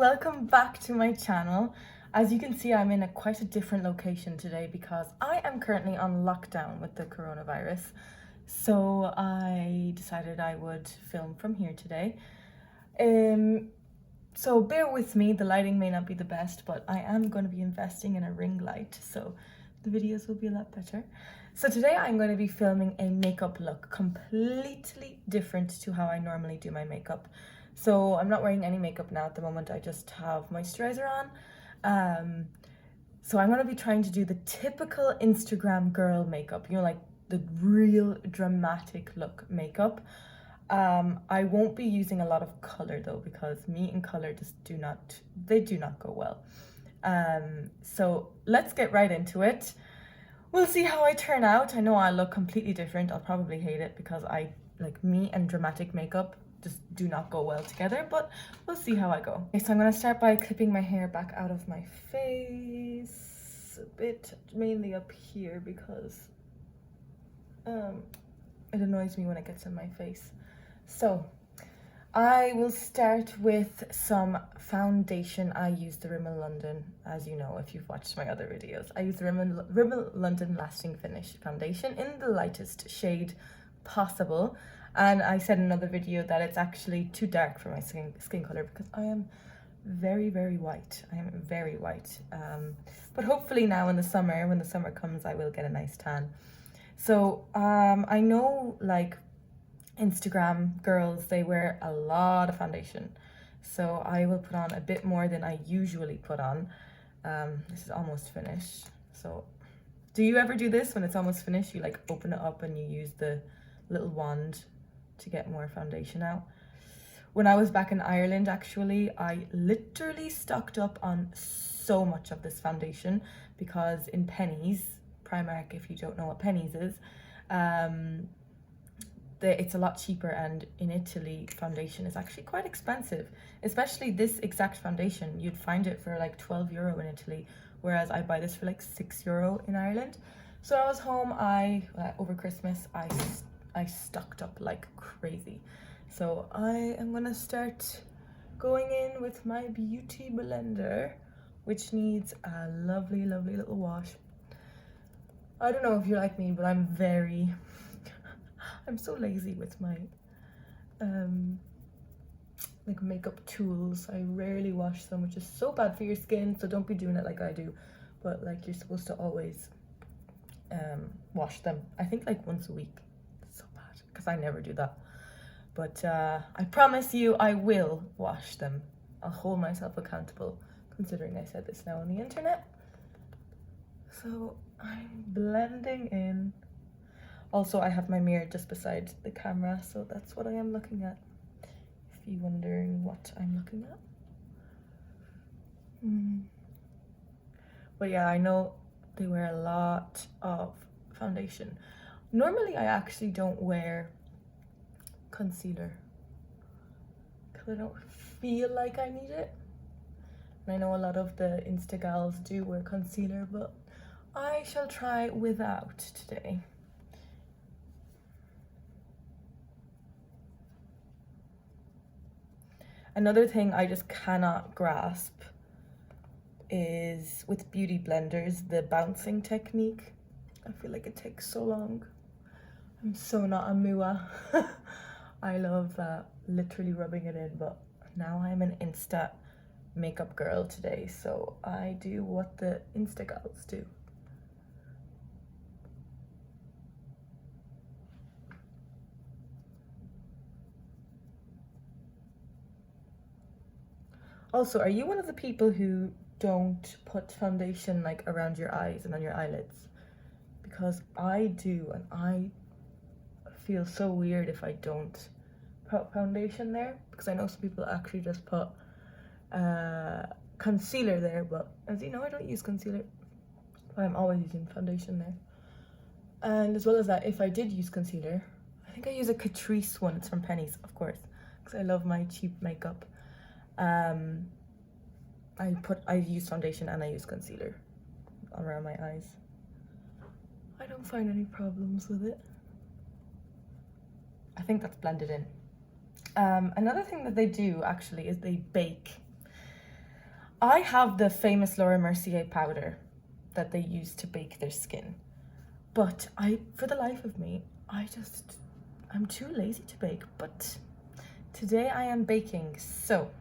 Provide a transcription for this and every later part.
welcome back to my channel. As you can see, I'm in quite a different location today because I am currently on lockdown with the coronavirus. So I decided I would film from here today. So bear with me, the lighting may not be the best, but I am going to be investing in a ring light, so the videos will be a lot better. So today I'm going to be filming a makeup look completely different to how I normally do my makeup. So I'm not wearing any makeup now at the moment, I just have moisturizer on. So I'm going to be trying to do the typical Instagram girl makeup, you know, like the real dramatic look makeup. I won't be using a lot of color though, because me and color just do not go well. So let's get right into it. We'll see how I turn out. I know I look completely different. I'll probably hate it because me and dramatic makeup just do not go well together, but we'll see how I go. Okay, so I'm gonna start by clipping my hair back out of my face a bit, mainly up here because it annoys me when it gets in my face. So I will start with some foundation. I use the Rimmel London, as you know if you've watched my other videos. I use the Rimmel London Lasting Finish foundation in the lightest shade possible. And I said in another video that it's actually too dark for my skin color because I am very, very white. I am very white. But hopefully now in the summer, when the summer comes, I will get a nice tan. So I know like Instagram girls, they wear a lot of foundation. So I will put on a bit more than I usually put on. This is almost finished. So do you ever do this when it's almost finished? You like open it up and you use the little wand to get more foundation out. When I was back in Ireland, actually, I literally stocked up on so much of this foundation because in Pennies, Primark, if you don't know what Pennies is, it's a lot cheaper, and in Italy foundation is actually quite expensive, especially this exact foundation. You'd find it for like 12 euro in Italy, whereas I buy this for like 6 euro in Ireland. So I was home, over Christmas I stocked up like crazy. So I am gonna start going in with my beauty blender, which needs a lovely little wash. I don't know if you're like me, but I'm so lazy with my like makeup tools. I rarely wash them, which is so bad for your skin, so don't be doing it like I do. But like, you're supposed to always wash them. I think like once a week. It's so bad because I never do that. But I promise you I will wash them. I'll hold myself accountable, considering I said this now on the internet. So I'm blending in. Also, I have my mirror just beside the camera, so that's what I am looking at, if you're wondering what I'm looking at. But yeah, I know they wear a lot of foundation. Normally, I actually don't wear concealer because I don't feel like I need it. And I know a lot of the Insta gals do wear concealer, but I shall try without today. Another thing I just cannot grasp is with beauty blenders, the bouncing technique. I feel like it takes so long. I'm so not a mua. I love literally rubbing it in, but now I'm an Insta makeup girl today, so I do what the Insta girls do. Also, are you one of the people who don't put foundation like around your eyes and on your eyelids? Because I do, and I feel so weird if I don't put foundation there, because I know some people actually just put concealer there, but as you know, I don't use concealer. I'm always using foundation there. And as well as that, if I did use concealer, I think I use a Catrice one. It's from Pennies, of course, because I love my cheap makeup. I use foundation and I use concealer around my eyes. I don't find any problems with it. I think that's blended in. Another thing that they do actually is they bake. I have the famous Laura Mercier powder that they use to bake their skin. But for the life of me, I'm too lazy to bake. But today I am baking, so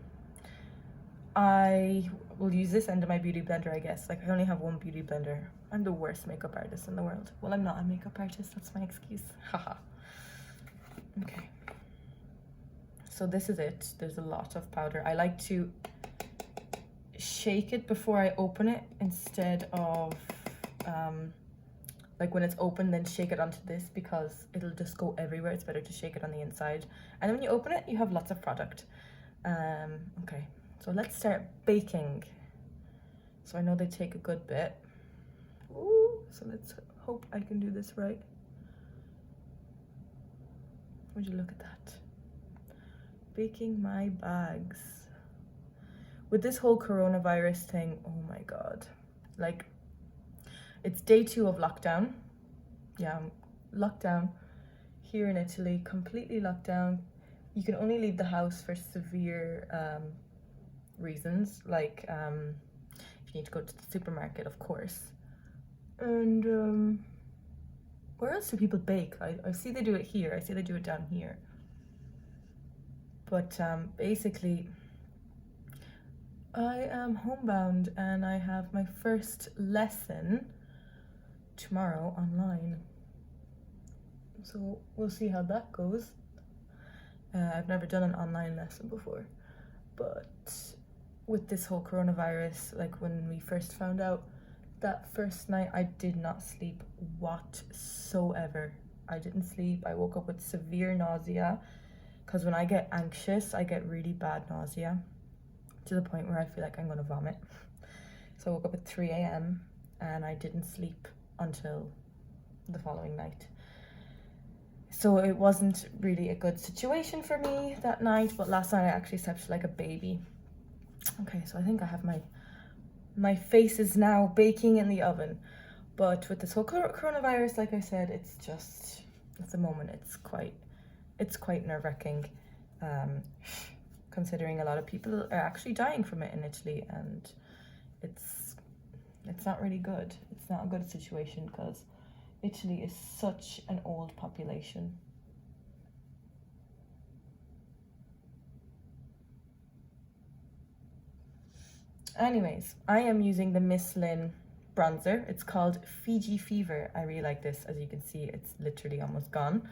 I will use this end of my beauty blender, I guess. Like, I only have one beauty blender. I'm the worst makeup artist in the world. Well, I'm not a makeup artist, that's my excuse. Haha. Okay. So this is it. There's a lot of powder. I like to shake it before I open it instead of like when it's open, then shake it onto this, because it'll just go everywhere. It's better to shake it on the inside. And then when you open it, you have lots of product. Okay, so let's start baking. So I know they take a good bit. Ooh, so let's hope I can do this right. Would you look at that? Baking my bags. With this whole coronavirus thing, oh my God. Like, it's day 2 of lockdown. Yeah, I'm locked down here in Italy, completely locked down. You can only leave the house for severe reasons, like if you need to go to the supermarket, of course. And where else do people bake? I see they do it here. I see they do it down here. But basically, I am homebound and I have my first lesson tomorrow online. So we'll see how that goes. I've never done an online lesson before, but with this whole coronavirus, like when we first found out, that first night I did not sleep whatsoever. I didn't sleep. I woke up with severe nausea, because when I get anxious, I get really bad nausea to the point where I feel like I'm gonna vomit. So I woke up at 3 a.m. and I didn't sleep until the following night. So it wasn't really a good situation for me that night, but last night I actually slept like a baby. Okay, so I think I have my face is now baking in the oven. But with this whole coronavirus, like I said, it's just, at the moment, it's quite nerve-wracking, considering a lot of people are actually dying from it in Italy, and it's not really good. It's not a good situation, because Italy is such an old population. Anyways, I am using the Miss Lynn bronzer. It's called Fiji Fever. I really like this. As you can see, it's literally almost gone.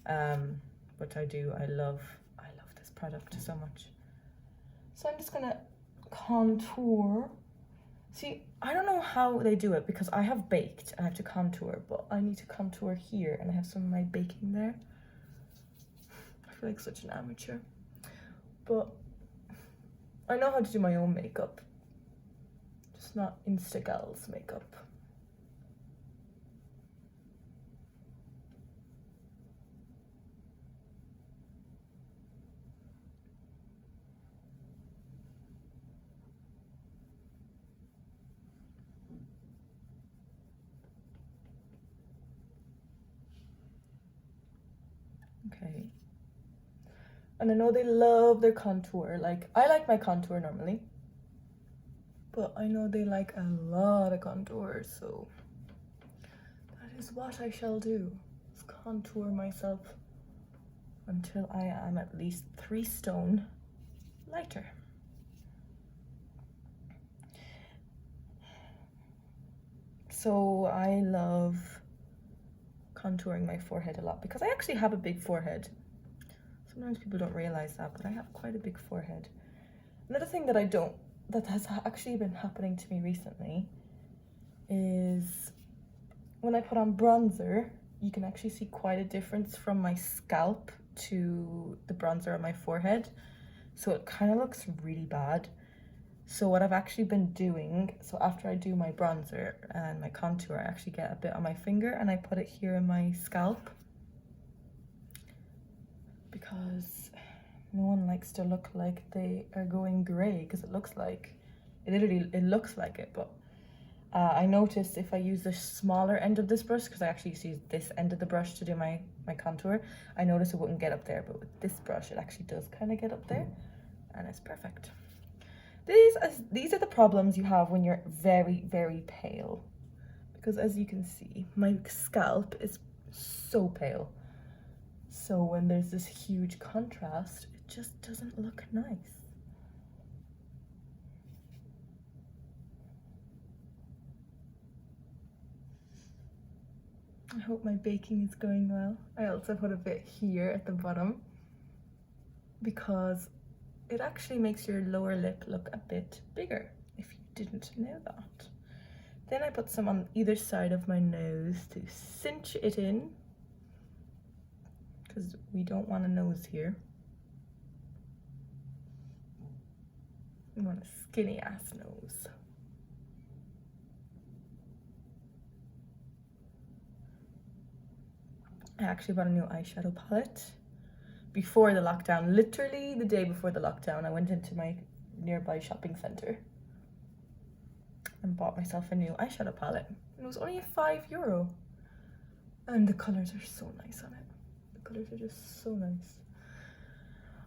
But I love this product so much. So I'm just gonna contour. See, I don't know how they do it, because I have baked and I have to contour, but I need to contour here and I have some of my baking there. I feel like such an amateur. But I know how to do my own makeup. Just not Instagirl's makeup. Okay. And I know they love their contour. Like, I like my contour normally, but I know they like a lot of contour, so that is what I shall do. Is contour myself until I am at least 3 stone lighter. So I love contouring my forehead a lot, because I actually have a big forehead. Sometimes people don't realize that, but I have quite a big forehead. Another thing that has actually been happening to me recently is when I put on bronzer, you can actually see quite a difference from my scalp to the bronzer on my forehead. So it kind of looks really bad. So what I've actually been doing, so after I do my bronzer and my contour, I actually get a bit on my finger and I put it here in my scalp, because no one likes to look like they are going gray, because it looks like it, but I noticed if I use the smaller end of this brush, because I actually used to use this end of the brush to do my contour, I noticed it wouldn't get up there, but with this brush it actually does kind of get up there, and it's perfect. These are the problems you have when you're very, very pale. Because as you can see, my scalp is so pale. So when there's this huge contrast, it just doesn't look nice. I hope my baking is going well. I also put a bit here at the bottom because it actually makes your lower lip look a bit bigger, if you didn't know that. Then I put some on either side of my nose to cinch it in, because we don't want a nose here. We want a skinny ass nose. I actually bought a new eyeshadow palette before the lockdown. Literally the day before the lockdown, I went into my nearby shopping center and bought myself a new eyeshadow palette. And it was only €5. And the colors are so nice on it. The colors are just so nice.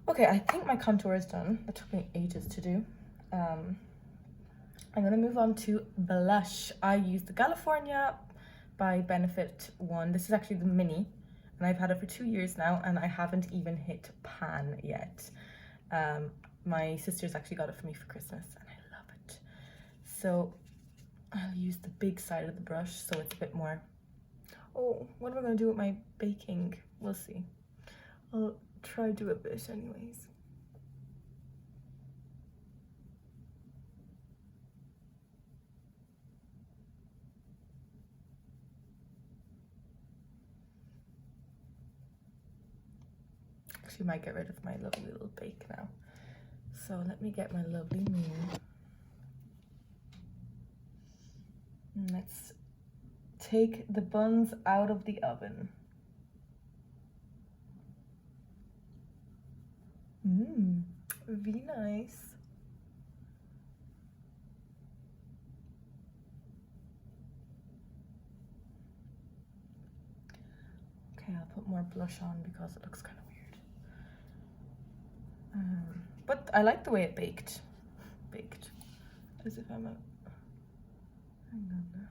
Okay, I think my contour is done. That took me ages to do. I'm gonna move on to blush. I use the California by Benefit one. This is actually the mini, and I've had it for 2 years now, and I haven't even hit pan yet. My sister's actually got it for me for Christmas, and I love it. So I'll use the big side of the brush, so it's a bit more. Oh, what am I gonna do with my baking? We'll see. I'll try to do a bit anyways. Actually might get rid of my lovely little bake now. So let me get my lovely moon. And let's take the buns out of the oven. Very nice. Okay, I'll put more blush on because it looks kind of weird. But I like the way it baked. As if I'm a... Hang on now.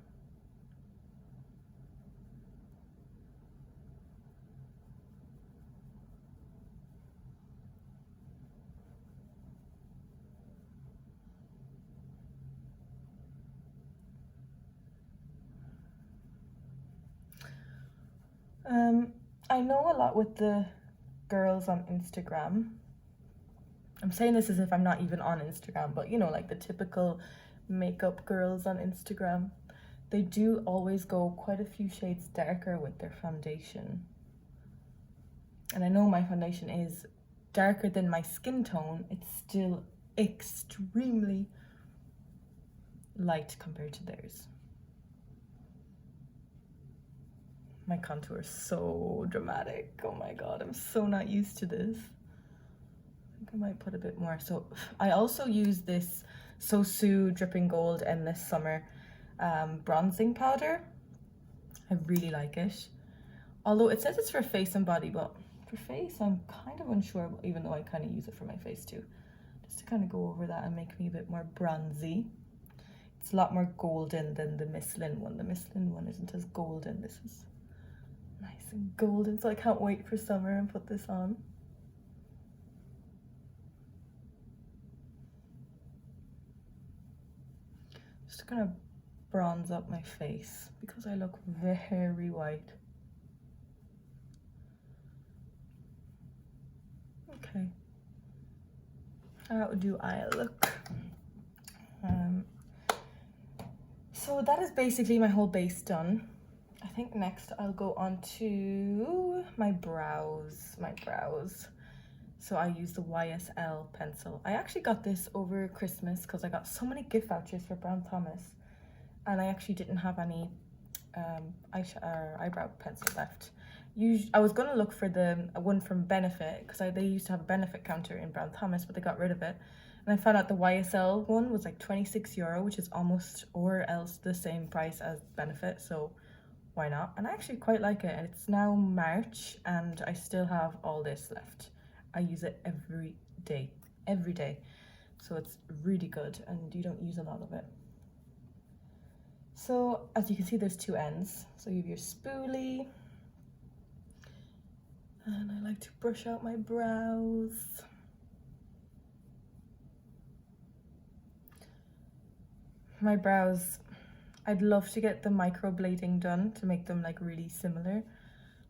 I know a lot with the girls on Instagram. I'm saying this as if I'm not even on Instagram, but you know, like the typical makeup girls on Instagram, they do always go quite a few shades darker with their foundation. And I know my foundation is darker than my skin tone. It's still extremely light compared to theirs. My contour is so dramatic. Oh my god, I'm so not used to this. I think I might put a bit more. So I also use this Sosu Dripping Gold Endless Summer bronzing powder. I really like it. Although it says it's for face and body, but for face I'm kind of unsure, even though I kind of use it for my face too. Just to kind of go over that and make me a bit more bronzy. It's a lot more golden than the Miss Lynn one. The Miss Lynn one isn't as golden. This is nice and golden, so I can't wait for summer and put this on. Just to kind of bronze up my face because I look very white. Okay, how do I look? So that is basically my whole base done. I think next I'll go on to my brows. So I use the YSL pencil. I actually got this over Christmas because I got so many gift vouchers for Brown Thomas, and I actually didn't have any eyebrow pencil left. I was gonna look for the one from Benefit because they used to have a Benefit counter in Brown Thomas, but they got rid of it. And I found out the YSL one was like €26, which is almost or else the same price as Benefit, so why not? And I actually quite like it. And it's now March and I still have all this left. I use it every day. So it's really good and you don't use a lot of it. So as you can see, there's two ends. So you have your spoolie. And I like to brush out my brows. My brows, I'd love to get the microblading done to make them like really similar.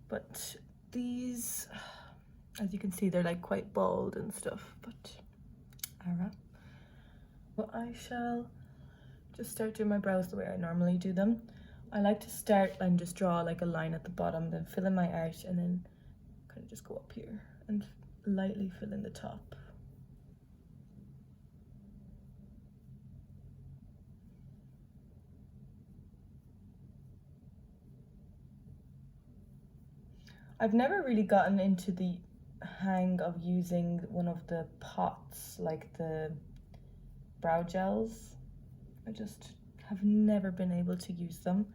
But these, as you can see, they're like quite bald and stuff, but well, I shall just start doing my brows the way I normally do them. I like to start and just draw like a line at the bottom, then fill in my arch, and then kind of just go up here and lightly fill in the top. I've never really gotten into the hang of using one of the pots, like the brow gels. I just have never been able to use them.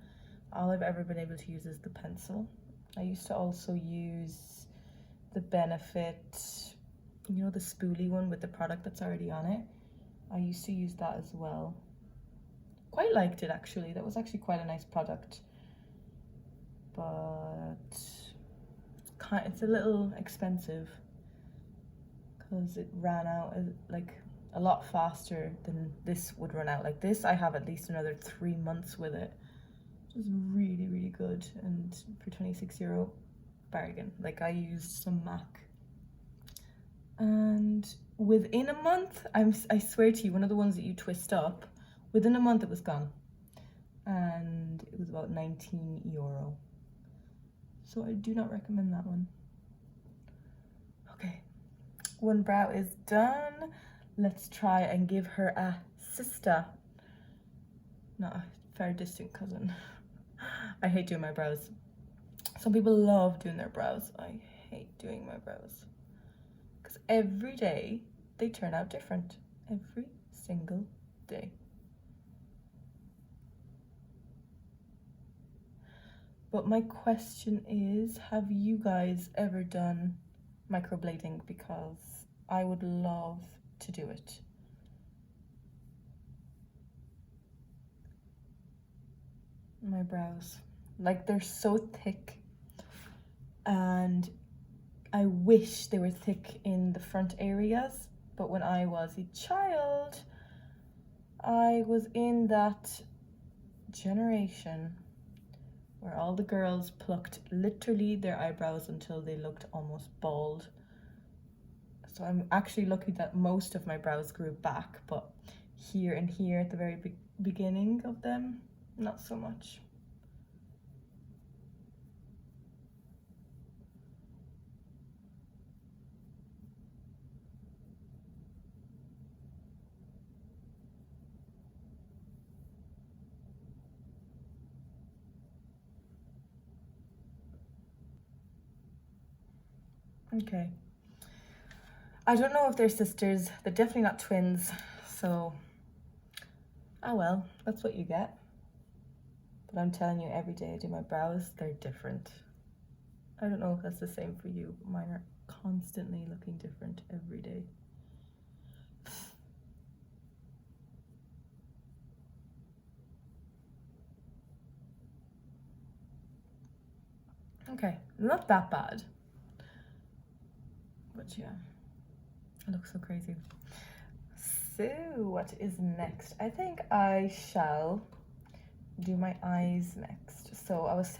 All I've ever been able to use is the pencil. I used to also use the Benefit, you know, the spoolie one with the product that's already on it. I used to use that as well. Quite liked it actually. That was actually quite a nice product. But it's a little expensive because it ran out like a lot faster than this would run out. Like this, I have at least another 3 months with it, which is really, really good. And for €26, bargain. Like I used some MAC, and within a month, I swear to you, one of the ones that you twist up, within a month it was gone, and it was about €19. So I do not recommend that one. Okay, one brow is done. Let's try and give her a sister, not a far distant cousin. I hate doing my brows. Some people love doing their brows. I hate doing my brows because every day they turn out different. Every single day. But my question is, have you guys ever done microblading? Because I would love to do it. My brows, like they're so thick, and I wish they were thick in the front areas, but when I was a child, I was in that generation where all the girls plucked literally their eyebrows until they looked almost bald. So I'm actually lucky that most of my brows grew back, but here and here at the very beginning of them, not so much. Okay. I don't know if they're sisters. They're definitely not twins. So, oh well, that's what you get. But I'm telling you, every day I do my brows, they're different. I don't know if that's the same for you. Mine are constantly looking different every day. Okay, not that bad. But yeah, it looks so crazy. So what is next? I think I shall do my eyes next. So I was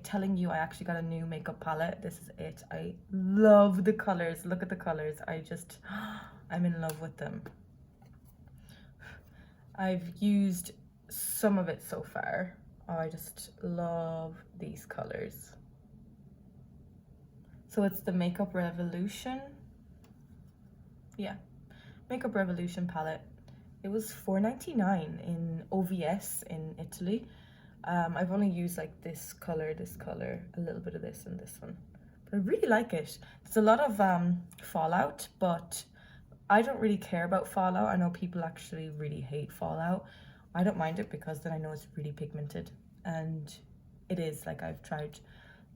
telling you I actually got a new makeup palette. This is it. I love the colors. Look at the colors. I'm in love with them. I've used some of it so far. I just love these colors. So it's the Makeup Revolution. Yeah, Makeup Revolution palette. It was $4.99 in OVS in Italy. I've only used like this color, a little bit of this and this one. But I really like it. There's a lot of fallout, but I don't really care about fallout. I know people actually really hate fallout. I don't mind it because then I know it's really pigmented. And it is, like I've tried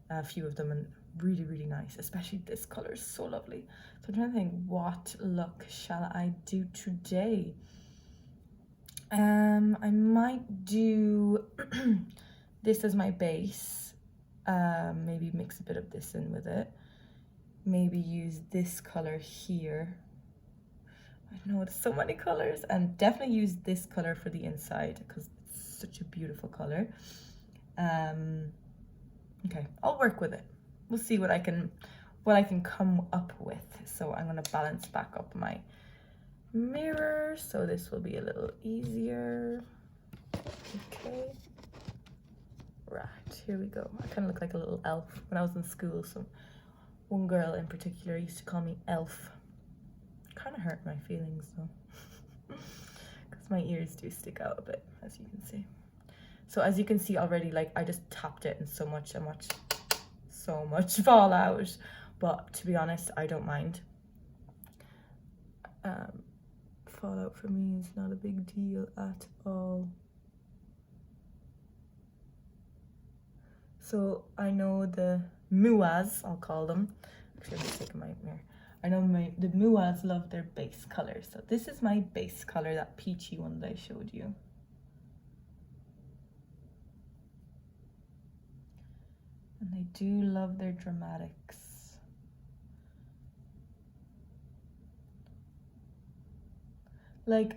a few of them and really, really nice, especially this color is so lovely. So I'm trying to think, what look shall I do today? I might do this as my base. Maybe mix a bit of this in with it. Maybe use this color here. I know it's so many colors, and definitely use this color for the inside because it's such a beautiful color. Okay, I'll work with it. We'll see what I can come up with. So I'm gonna balance back up my mirror, so this will be a little easier. Okay, right, here we go. I kind of look like a little elf when I was in school. So one girl in particular used to call me elf. Kind of hurt my feelings though, because my ears do stick out a bit, as you can see. So as you can see already, like I just tapped it and so much fallout, but to be honest, I don't mind. Fallout for me is not a big deal at all. So I know the muas, I'll call them. Actually, I'm just taking my mirror. I know the muas love their base color. So this is my base color, that peachy one that I showed you. And they do love their dramatics. Like,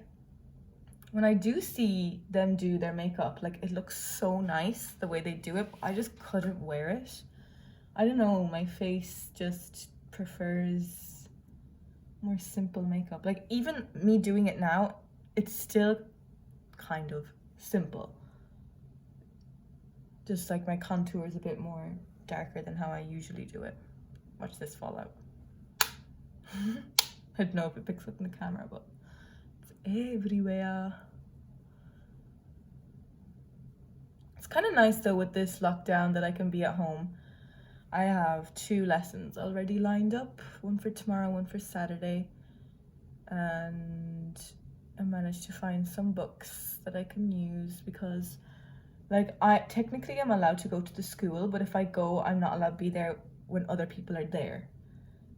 when I do see them do their makeup, like it looks so nice the way they do it, but I just couldn't wear it. I don't know, my face just prefers more simple makeup. Like even me doing it now, it's still kind of simple. Just like my contour is a bit more darker than how I usually do it. Watch this fall out. I don't know if it picks up in the camera, but everywhere. It's kind of nice though with this lockdown that I can be at home. I have 2 lessons already lined up, one for tomorrow, one for Saturday, and I managed to find some books that I can use because like technically I'm allowed to go to the school, but if I go, I'm not allowed to be there when other people are there.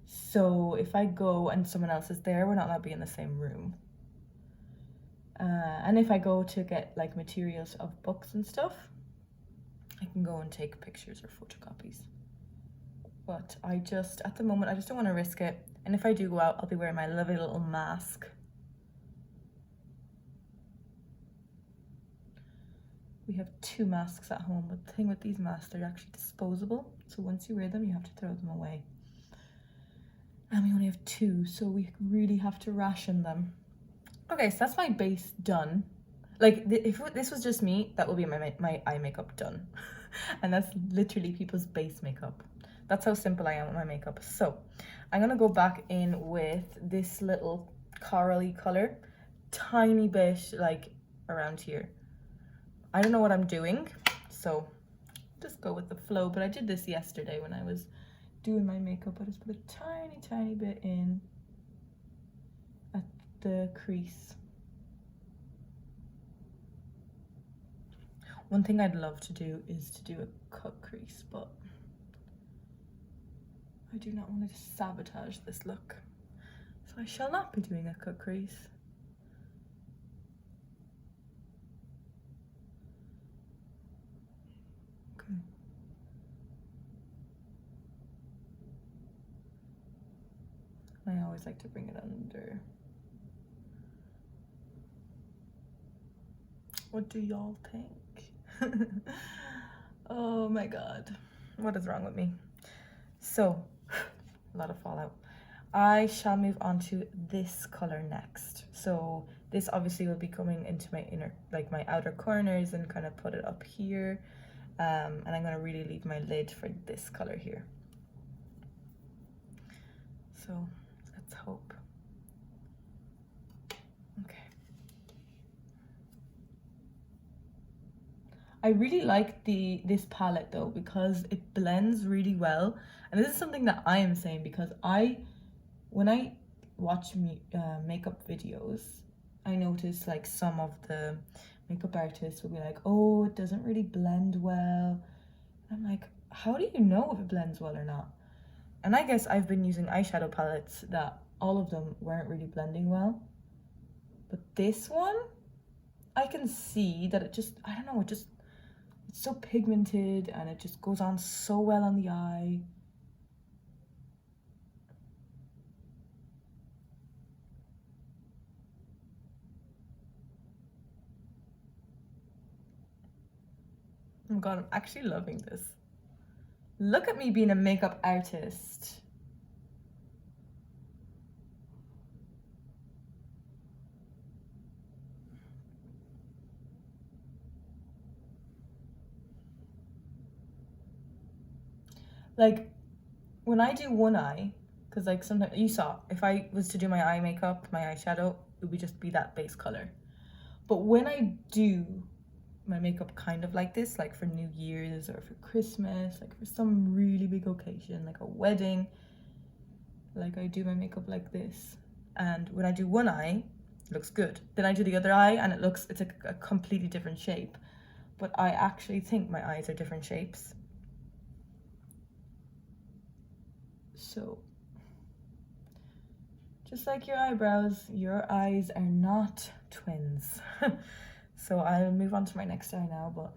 So if I go and someone else is there, we're not allowed to be in the same room. And if I go to get like materials of books and stuff, I can go and take pictures or photocopies. But at the moment, I just don't want to risk it. And if I do go out, I'll be wearing my lovely little mask. We have 2 masks at home, but the thing with these masks, they're actually disposable. So once you wear them, you have to throw them away. And we only have 2, so we really have to ration them. Okay, so that's my base done. Like, if this was just me, that would be my eye makeup done. And that's literally people's base makeup. That's how simple I am with my makeup. So, I'm gonna go back in with this little corally color. Tiny bit, like, around here. I don't know what I'm doing, so just go with the flow. But I did this yesterday when I was doing my makeup. I just put a tiny bit in at the crease. One thing I'd love to do is to do a cut crease, but I do not want to sabotage this look. So I shall not be doing a cut crease. Okay. I always like to bring it under. What do y'all think? Oh my god, what is wrong with me? So, a lot of fallout. I shall move on to this color next. So this obviously will be coming into my inner, like my outer corners, and kind of put it up here. And I'm gonna really leave my lid for this color here. So let's hope. Okay. I really like this palette though, because it blends really well. And this is something that I am saying because when I watch makeup videos, I notice like some of the makeup artists will be like, oh, it doesn't really blend well. I'm like, how do you know if it blends well or not? And I guess I've been using eyeshadow palettes that all of them weren't really blending well. But this one, I can see that it just, I don't know, it's so pigmented and it just goes on so well on the eye. Oh my god, I'm actually loving this. Look at me being a makeup artist. Like, when I do one eye, because like sometimes, you saw, if I was to do my eye makeup, my eyeshadow, it would just be that base color. But when I do my makeup kind of like this, like for New Year's or for Christmas, like for some really big occasion, like a wedding, like I do my makeup like this. And when I do one eye, it looks good. Then I do the other eye and it's a completely different shape. But I actually think my eyes are different shapes. So, just like your eyebrows, your eyes are not twins. So I'll move on to my next eye now, but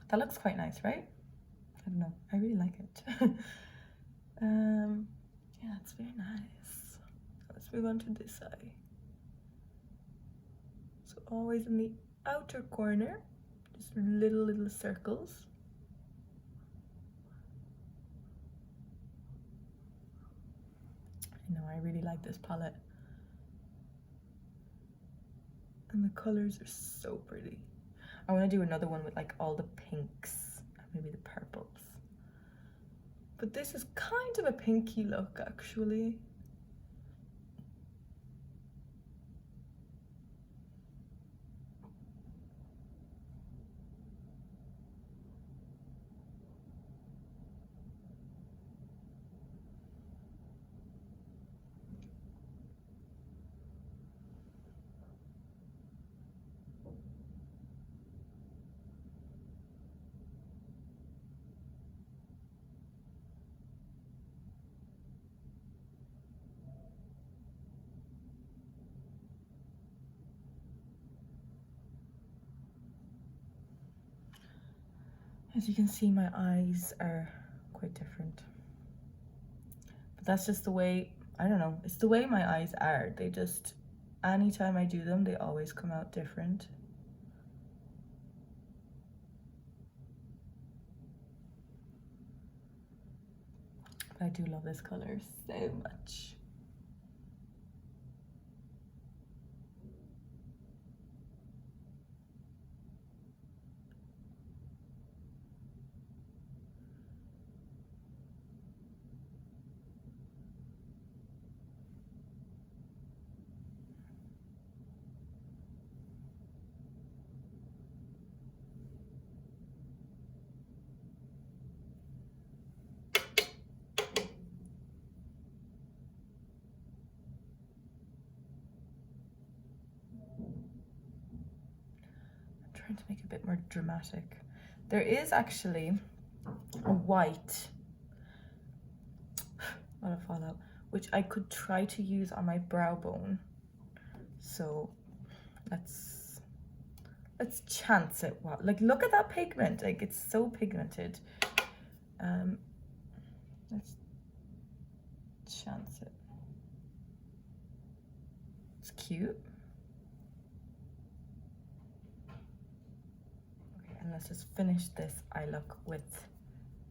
that looks quite nice, right? I don't know, I really like it. Yeah, it's very nice. Let's move on to this eye. So always in the outer corner, just little circles. I know, I really like this palette. And the colors are so pretty. I want to do another one with like all the pinks and maybe the purples. But this is kind of a pinky look, actually. As you can see, my eyes are quite different. But that's just the way, I don't know, it's the way my eyes are. They just, anytime I do them, they always come out different. But I do love this color so much. Trying to make it a bit more dramatic. There is actually a white, a lot of fallout, which I could try to use on my brow bone. So let's chance it. Wow, like look at that pigment, like it's so pigmented. Let's chance it. It's cute. And let's just finish this eye look with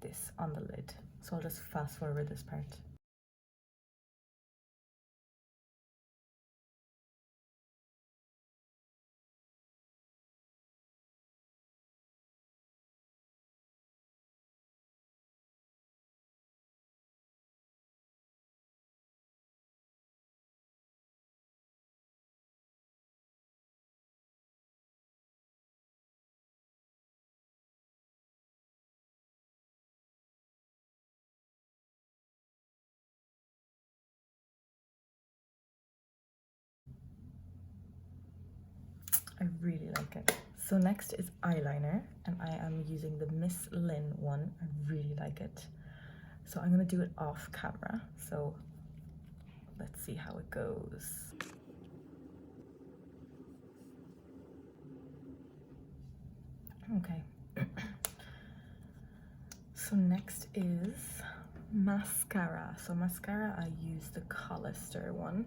this on the lid. So I'll just fast forward this part. I really like it. So next is eyeliner, and I am using the Miss Lynn one. I really like it. So I'm gonna do it off camera. So let's see how it goes. Okay. So next is mascara. So mascara, I use the Hollister one.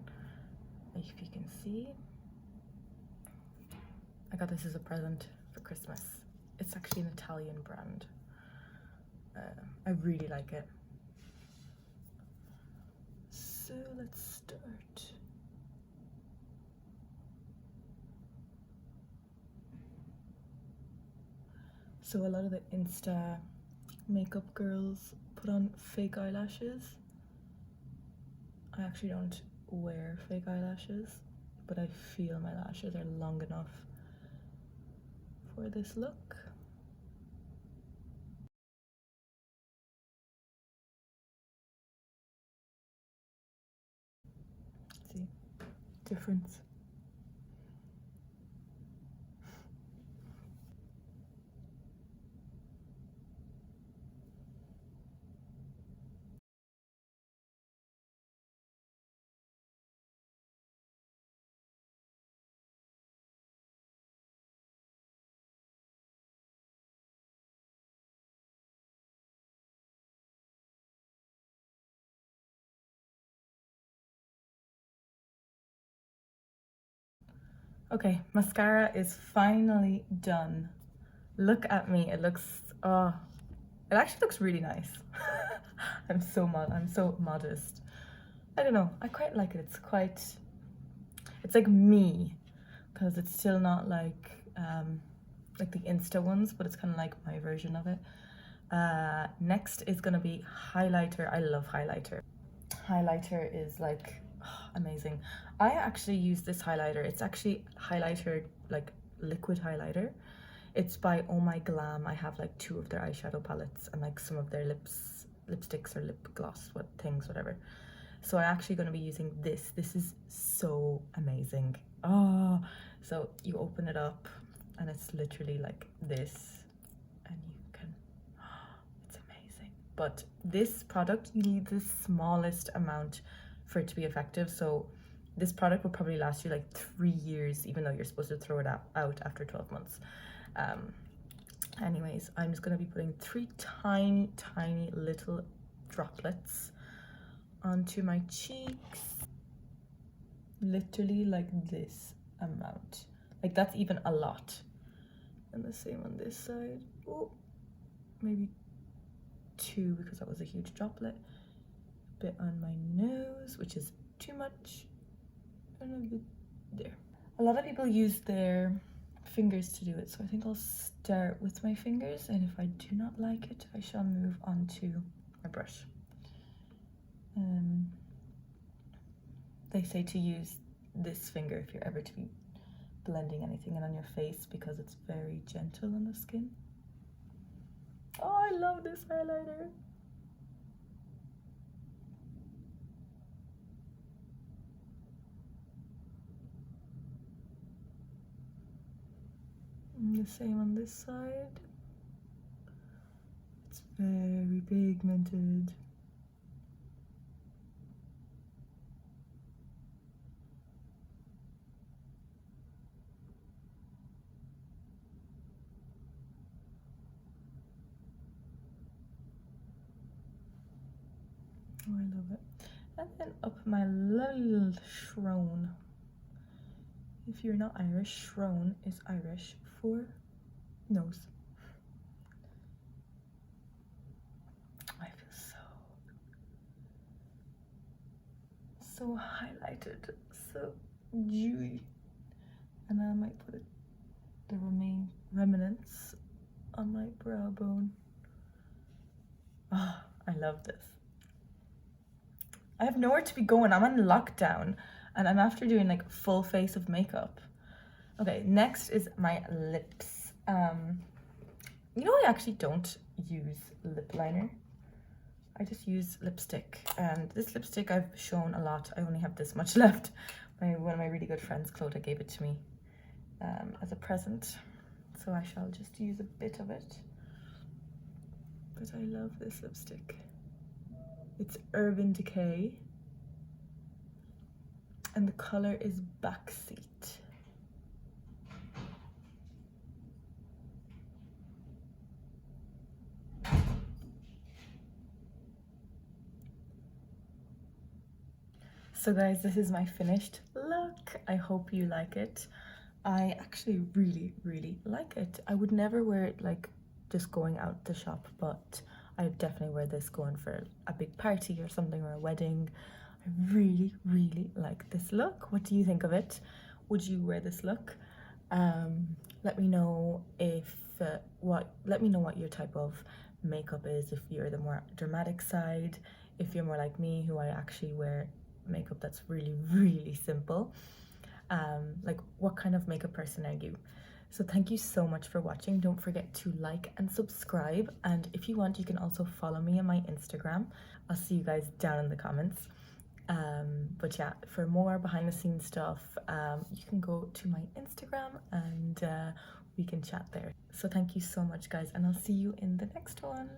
If you can see, I got this as a present for Christmas. It's actually an Italian brand. I really like it. So let's start. So a lot of the Insta makeup girls put on fake eyelashes. I actually don't wear fake eyelashes, but I feel my lashes are long enough for this look. See, difference. Okay, mascara is finally done. Look at me, it looks, oh, it actually looks really nice. I'm so modest. I don't know, I quite like it. It's like me, because it's still not like the Insta ones, but it's kind of like my version of it. Next is gonna be highlighter. I love highlighter. Highlighter is like amazing. I actually use this highlighter. It's actually highlighter, like liquid highlighter. It's by Oh My Glam. I have like 2 of their eyeshadow palettes and like some of their lipsticks or lip gloss, whatever. So I'm actually going to be using this. This is so amazing. Oh, so you open it up and it's literally like this, and you can, it's amazing. But this product, you need the smallest amount for it to be effective. So this product will probably last you like 3 years, even though you're supposed to throw it out after 12 months. Anyways, I'm just going to be putting 3 tiny little droplets onto my cheeks, literally like this amount. Like that's even a lot. And the same on this side. Oh, maybe 2 because that was a huge droplet. A bit on my nose, which is too much, and a bit there. A lot of people use their fingers to do it, so I think I'll start with my fingers, and if I do not like it, I shall move on to my brush. They say to use this finger if you're ever to be blending anything in on your face, because it's very gentle on the skin. Oh, I love this highlighter. And the same on this side. It's very pigmented. Oh, I love it. And then up my little shrone. If you're not Irish, shrone is Irish for nose. I feel so highlighted, so dewy. And I might put the remnants on my brow bone. Oh, I love this. I have nowhere to be going. I'm on lockdown and I'm after doing like full face of makeup. Okay, next is my lips. You know, I actually don't use lip liner. I just use lipstick, and this lipstick I've shown a lot. I only have this much left. One of my really good friends, Clodagh, gave it to me as a present. so I shall just use a bit of it. But I love this lipstick. It's Urban Decay, and the color is Backseat. So guys, this is my finished look. I hope you like it. I actually really like it. I would never wear it like just going out to shop, but I would definitely wear this going for a big party or something, or a wedding. I really like this look. What do you think of it? Would you wear this look? Let me know if let me know what your type of makeup is, if you're the more dramatic side, if you're more like me, who I actually wear makeup that's really simple. Like, what kind of makeup person are you? So thank you so much for watching. Don't forget to like and subscribe, and if you want, you can also follow me on my Instagram. I'll see you guys down in the comments. But yeah, for more behind the scenes stuff, you can go to my Instagram and we can chat there. So thank you so much, guys, and I'll see you in the next one.